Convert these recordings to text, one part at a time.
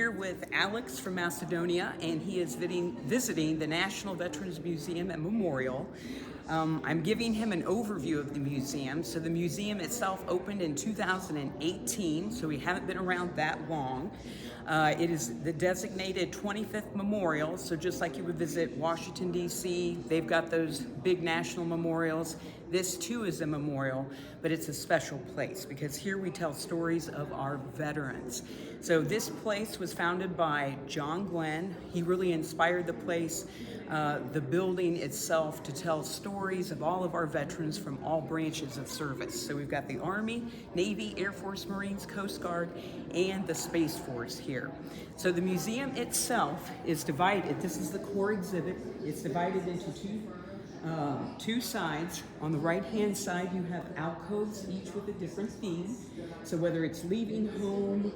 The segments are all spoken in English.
here with Alex from Macedonia, and he is visiting the National Veterans Museum and Memorial. I'm giving him an overview of the museum. So the museum itself opened in 2018, so we haven't been around that long. It is the designated 25th memorial, so just like you would visit Washington, D.C., they've got those big national memorials. This too is a memorial, but it's a special place because here we tell stories of our veterans. So this place was founded by John Glenn. He really inspired the place, the building itself, to tell stories of all of our veterans from all branches of service. So we've got the Army, Navy, Air Force, Marines, Coast Guard, and the Space Force here. So the museum itself is divided. This is the core exhibit. It's divided into two sides. On the right-hand side, you have alcoves, each with a different theme. So whether it's leaving home,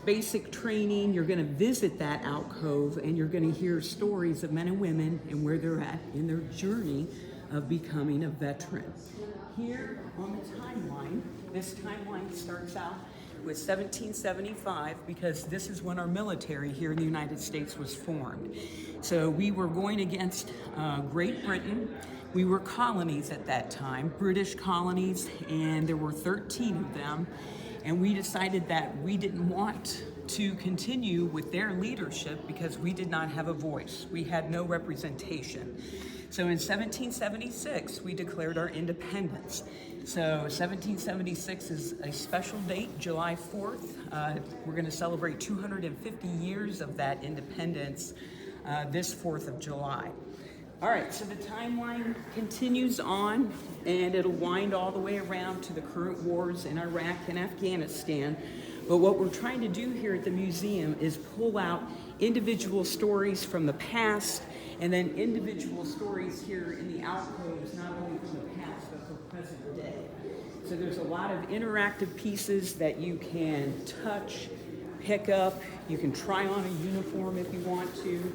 basic training, you're going to visit that alcove and you're going to hear stories of men and women and where they're at in their journey of becoming a veteran. Here on the timeline, this timeline starts out with 1775 because this is when our military here in the United States was formed. So we were going against Great Britain. We were colonies at that time, British colonies, and there were 13 of them. And we decided that we didn't want to continue with their leadership because we did not have a voice. We had no representation. So in 1776, we declared our independence. So 1776 is a special date, July 4th. We're going to celebrate 250 years of that independence this 4th of July. All right, so the timeline continues on, and it'll wind all the way around to the current wars in Iraq and Afghanistan. But what we're trying to do here at the museum is pull out individual stories from the past and then individual stories here in the alcoves, not only from the past, but for present day. So there's a lot of interactive pieces that you can touch, pick up. You can try on a uniform if you want to.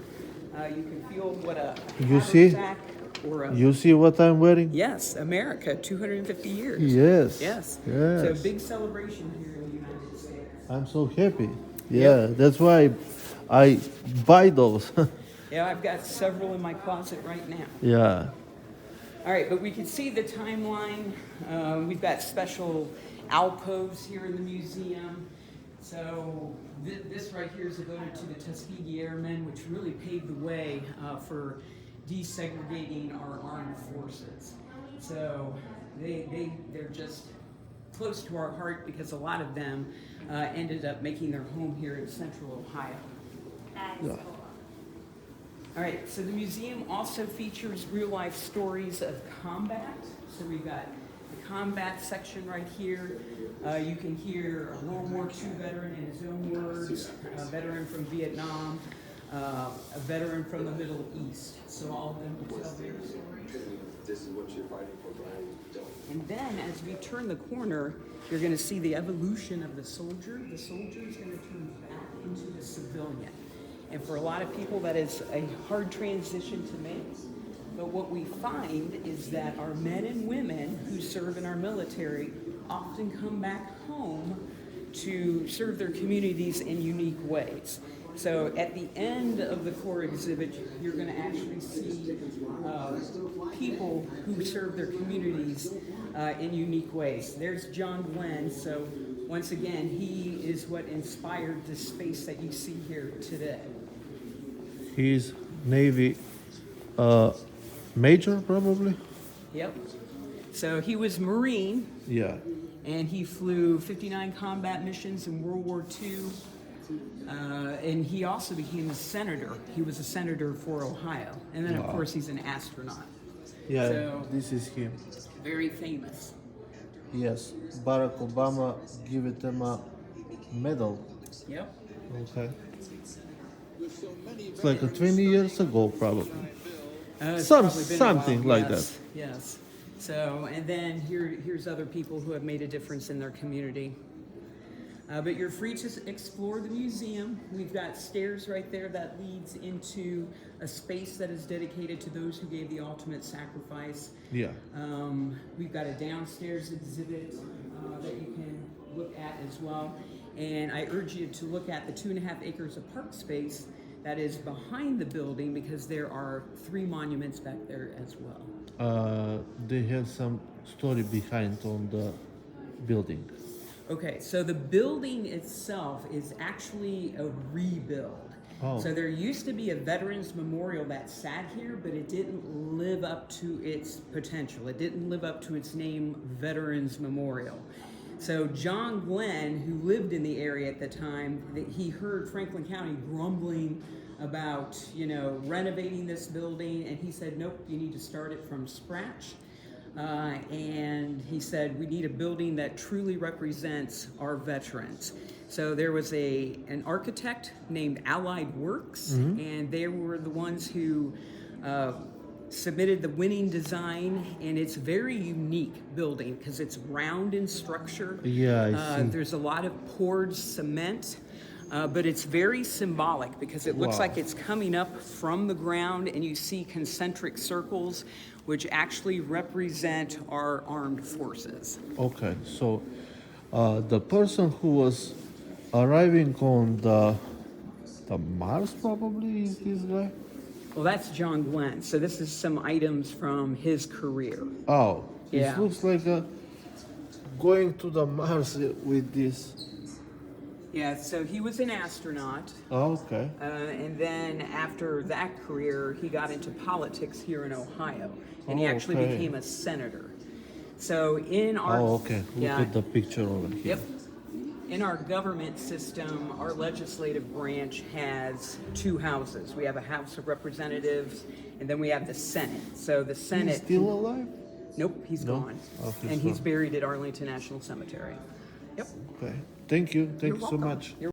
You can feel what a haversack or a... You see what I'm wearing? Yes, America, 250 years. Yes. Yes. Yes. So big celebration here in the United States. I'm so happy. Yeah, that's why I buy those. Yeah, I've got several in my closet right now. Yeah. All right, but we can see the timeline. We've got special alcoves here in the museum. So this right here is devoted to the Tuskegee Airmen, which really paved the way for desegregating our armed forces. So they're just close to our heart because a lot of them ended up making their home here in central Ohio. Yeah. All right, so the museum also features real-life stories of combat. So we've got the combat section right here. You can hear a World War II veteran in his own words, a veteran from Vietnam, a veteran from the Middle East. So all of them will tell their stories. This is what you're fighting for, Brian. And then as we turn the corner, you're going to see the evolution of the soldier. The soldier is going to turn back into the civilian. And for a lot of people, that is a hard transition to make. But what we find is that our men and women who serve in our military often come back home to serve their communities in unique ways. So at the end of the core exhibit, you're going to actually see people who serve their communities in unique ways. There's John Glenn. So once again, he is what inspired the space that you see here today. He's Navy major, probably. Yep. So he was Marine. Yeah. And he flew 59 combat missions in World War II. And he also became a senator. He was a senator for Ohio. And then, of course, he's an astronaut. Yeah, So, this is him. very famous. Yes, Barack Obama gave it him a medal. Yep. Okay. It's like 20 years ago, probably. It's Some- probably been a something while, like yes, Yes. So, and then here's other people who have made a difference in their community. But you're free to explore the museum. We've got stairs right there that leads into a space that is dedicated to those who gave the ultimate sacrifice. Yeah. We've got a downstairs exhibit that you can look at as well. And I urge you to look at the 2.5 acres of park space that is behind the building because there are 3 monuments back there as well. They have some story behind on the building. Okay, so the building itself is actually a rebuild. Oh. So there used to be a veterans memorial that sat here, but it didn't live up to its potential. It didn't live up to its name, Veterans Memorial. So John Glenn, who lived in the area at the time, he heard Franklin County grumbling about, renovating this building, and he said, nope, you need to start it from scratch. And he said, we need a building that truly represents our veterans. So there was an architect named Allied Works, and they were the ones who submitted the winning design, and it's very unique building because it's round in structure. Yeah, I see. There's a lot of poured cement, but it's very symbolic because it looks Wow. like it's coming up from the ground, and you see concentric circles, which actually represent our armed forces. Okay, so the person who was arriving on the Mars probably is this guy. Well, that's John Glenn. So this is some items from his career. Oh, Yeah. it looks like going to the Mars with this. Yeah, so he was an astronaut. Oh, okay. And then after that career, he got into politics here in Ohio, and he Oh, actually okay. became a senator. So in our Oh, okay. Look yeah, at the picture over here. yep. In our government system, our legislative branch has 2 houses. We have a House of Representatives, and then we have the Senate. So the He's Senate. still alive? Nope, he's No? gone, Oh, he's and he's gone. buried at Arlington National Cemetery. Yep. Okay. Thank you. Thank You're you so welcome. much. You're